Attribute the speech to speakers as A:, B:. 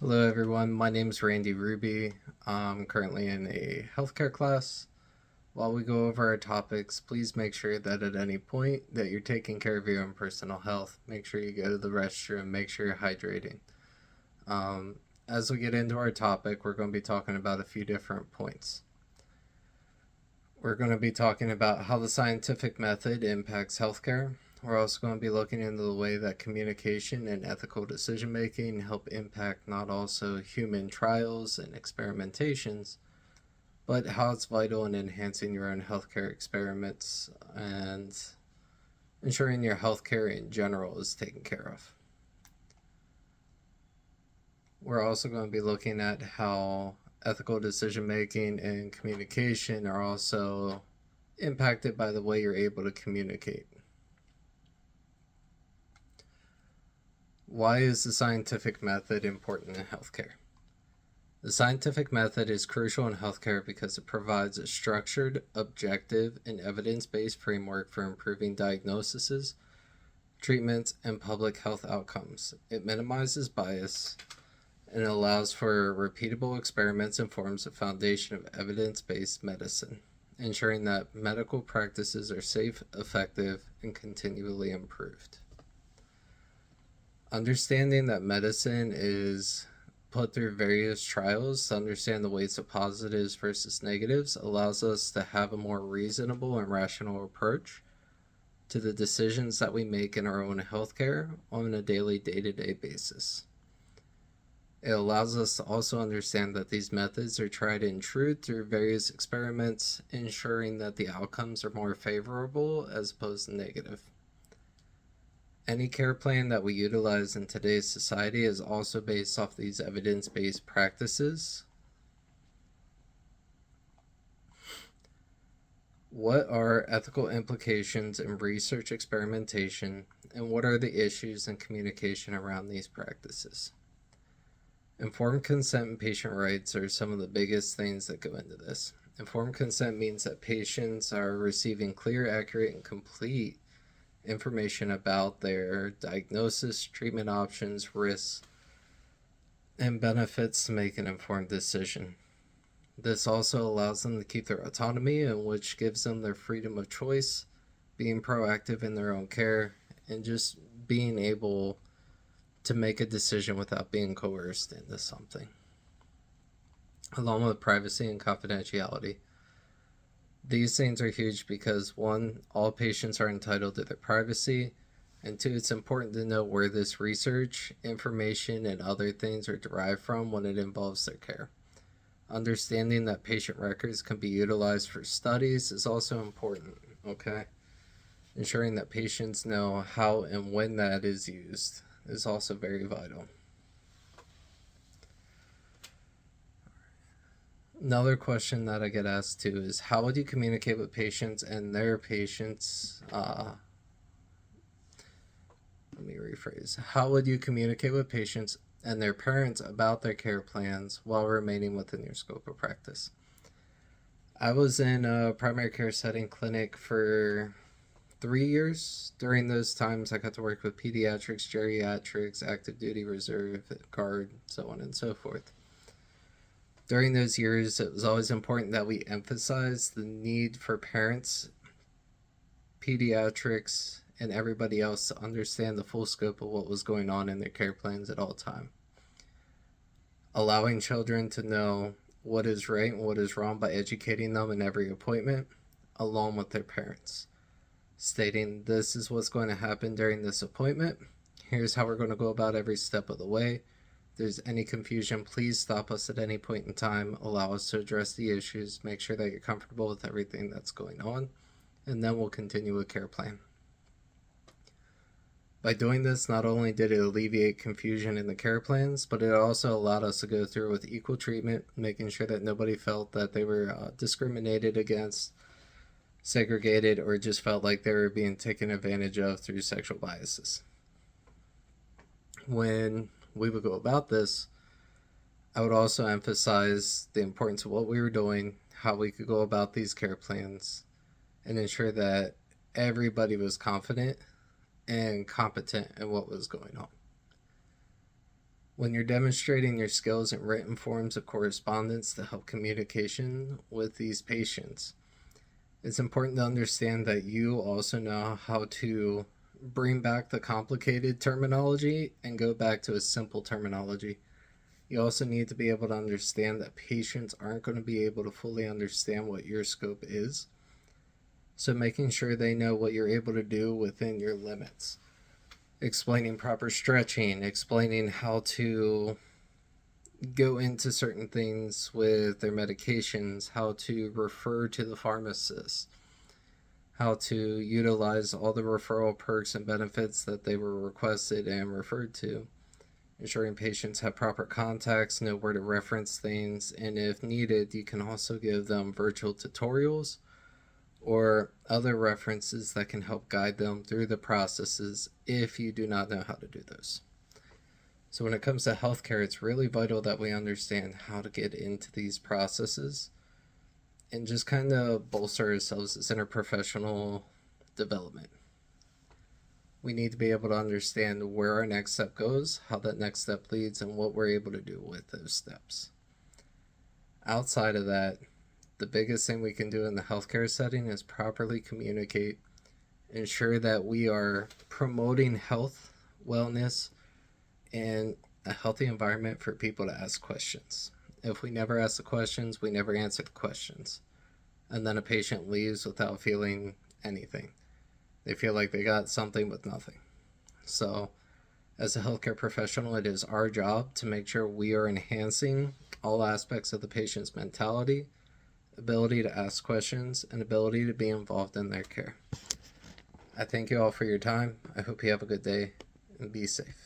A: Hello, everyone. My name is Randy Ruby. I'm currently in a healthcare class. While we go over our topics, please make sure that at any point that you're taking care of your own personal health. Make sure you go to the restroom. Make sure you're hydrating. Um, as we get into our topic, we're going to be talking about a few different points. We're going to be talking about how the scientific method impacts healthcare. We're also going to be looking into the way that communication and ethical decision making help impact not also human trials and experimentations, but how it's vital in enhancing your own healthcare experiments and ensuring your healthcare in general is taken care of. We're also going to be looking at how ethical decision making and communication are also impacted by the way you're able to communicate. Why is the scientific method important in healthcare? The scientific method is crucial in healthcare because it provides a structured, objective, and evidence based framework for improving diagnoses, treatments, and public health outcomes. It minimizes bias and allows for repeatable experiments and forms a foundation of evidence based medicine, ensuring that medical practices are safe, effective, and continually improved. Understanding that medicine is put through various trials to understand the weights of positives versus negatives allows us to have a more reasonable and rational approach to the decisions that we make in our own healthcare on a daily, day-to-day basis. It allows us to also understand that these methods are tried and true through various experiments, ensuring that the outcomes are more favorable as opposed to negative. Any care plan that we utilize in today's society is also based off these evidence based practices. What are ethical implications in research experimentation, and what are the issues in communication around these practices? Informed consent and patient rights are some of the biggest things that go into this. Informed consent means that patients are receiving clear, accurate, and complete information about their diagnosis, treatment options, risks, and benefits to make an informed decision. This also allows them to keep their autonomy, and which gives them their freedom of choice, being proactive in their own care, and just being able to make a decision without being coerced into something, along with privacy and confidentiality. These things are huge because one, all patients are entitled to their privacy, and two, it's important to know where this research, information, and other things are derived from when it involves their care. Understanding that patient records can be utilized for studies is also important, okay? Ensuring that patients know how and when that is used is also very vital. Another question that I get asked too is how would you communicate with patients and their patients? Let me rephrase. How would you communicate with patients and their parents about their care plans while remaining within your scope of practice? I was in a primary care setting clinic for 3 years. During those times, I got to work with pediatrics, geriatrics, active duty reserve, guard, so on and so forth. During those years, it was always important that we emphasize the need for parents, pediatrics, and everybody else to understand the full scope of what was going on in their care plans at all time. Allowing children to know what is right and what is wrong by educating them in every appointment, along with their parents. Stating this is what's going to happen during this appointment. Here's how we're going to go about every step of the way. If there's any confusion, please stop us at any point in time. Allow us to address the issues. Make sure that you're comfortable with everything that's going on. And then we'll continue a care plan. By doing this, not only did it alleviate confusion in the care plans, but it also allowed us to go through with equal treatment, making sure that nobody felt that they were discriminated against, segregated, or just felt like they were being taken advantage of through sexual biases. When we would go about this, I would also emphasize the importance of what we were doing, how we could go about these care plans, and ensure that everybody was confident and competent in what was going on. When you're demonstrating your skills in written forms of correspondence to help communication with these patients, it's important to understand that you also know how to bring back the complicated terminology and go back to a simple terminology. You also need to be able to understand that patients aren't going to be able to fully understand what your scope is. So making sure they know what you're able to do within your limits. Explaining proper stretching, explaining how to go into certain things with their medications, how to refer to the pharmacist, how to utilize all the referral perks and benefits that they were requested and referred to, ensuring patients have proper contacts, know where to reference things, and if needed, you can also give them virtual tutorials or other references that can help guide them through the processes if you do not know how to do those. So when it comes to healthcare, it's really vital that we understand how to get into these processes and just kind of bolster ourselves as interprofessional development. We need to be able to understand where our next step goes, how that next step leads, and what we're able to do with those steps. Outside of that, the biggest thing we can do in the healthcare setting is properly communicate, ensure that we are promoting health, wellness, and a healthy environment for people to ask questions. If we never ask the questions, we never answer the questions. And then a patient leaves without feeling anything. They feel like they got something with nothing. So, as a healthcare professional, it is our job to make sure we are enhancing all aspects of the patient's mentality, ability to ask questions, and ability to be involved in their care. I thank you all for your time. I hope you have a good day and be safe.